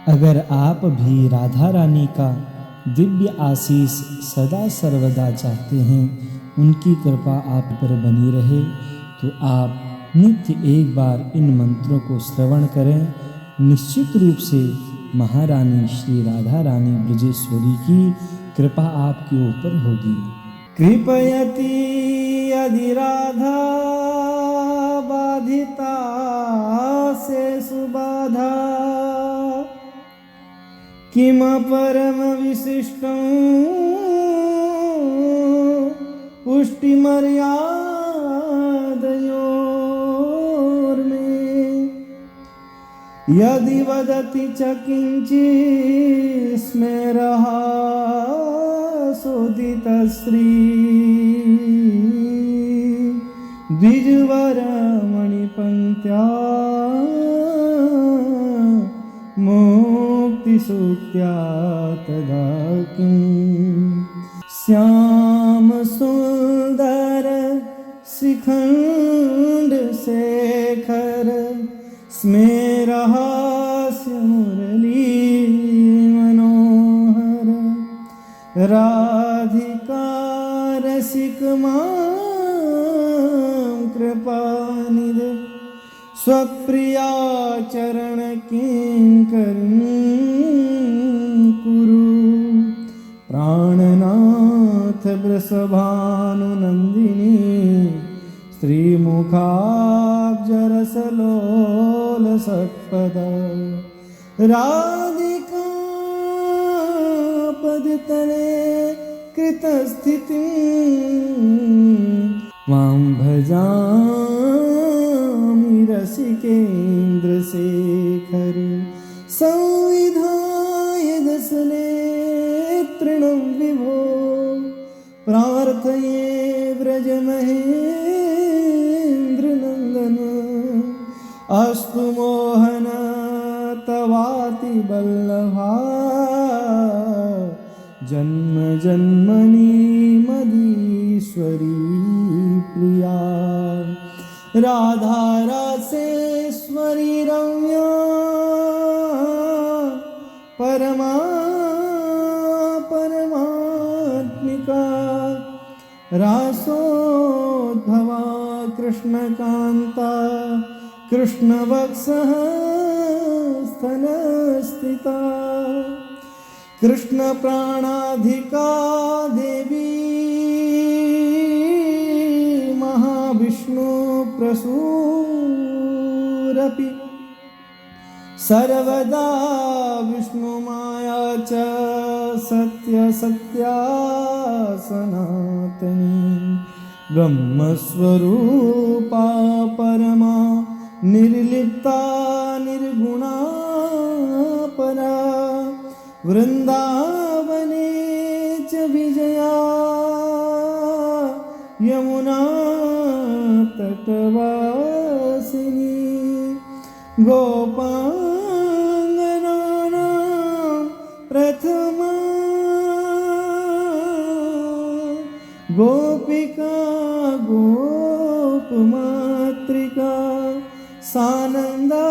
अगर आप भी राधा रानी का दिव्य आशीष सदा सर्वदा चाहते हैं, उनकी कृपा आप पर बनी रहे, तो आप नित्य एक बार इन मंत्रों को श्रवण करें। निश्चित रूप से महारानी श्री राधा रानी ब्रजेश्वरी की कृपा आपके ऊपर होगी। कृपयति यदि राधा बाधिता से सुबाधा, किम परम विशिष्टं पुष्टि मर्यादयोर्मे, यदि वदति च किंचित् स्मेरः सुदितश्री, द्विजवरमणिपङ्क्त्या मुक्तिसूक्त्या तदा किम्, श्याम सुंदर शिखंड शेखर स्मेरहास्य मुरली मनोहर, राधिका रसिक मां कृपानिधे, स्वप्रिया चरण किंकरीं कुरु, प्राणनाथ वृषभानुनंदिनी, श्रीमुखाब्जरसलोल सत्पद, राधिका पदतले कृतस्थितिं, त्वां भजामि रसिकेन्द्रशेखर, संविधाय दशनेत्रिणं विभो, प्रार्थये व्रजमहेन्द्रनन्दन, अस्तु मोहन तवाति वल्लभा, जन्म जन्मनि मदीश्वरी प्रिया, राधा रासेश्वरी रम्या, परमा परमात्मिका, रासोद्भवा कृष्णकान्ता, कृष्णवक्षः स्तनस्थिता, कृष्ण प्राणाधिका देवी, महाविष्णु प्रसूरपि, सर्वदा विष्णुमाया च सत्य सत्या सनातनी, ब्रह्मस्वरूपा परमा निर्लिप्ता निर्गुणा परा, वृंदावने च विजया, यमुना तटवासिनी, गोपांगनानां प्रथमा, गोपिका गोपमातृका, सानंदा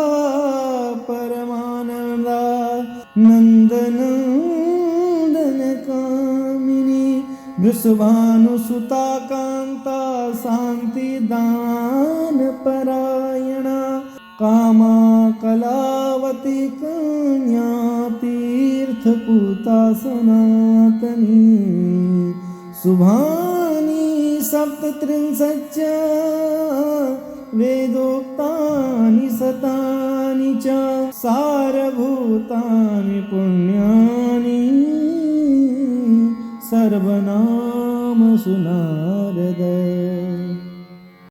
परमानंदा, नंदनंदन कामिनी, वृषभानुसुता कांता, शांतिदान परायणा, कामा कलावती कन्या, तीर्थपूता सनातनी, शुभानि सप्तत्रिंशच्च वेदोक्तानि शतानि च, सारभूतानि पुण्यानि सर्वनामसु नारद।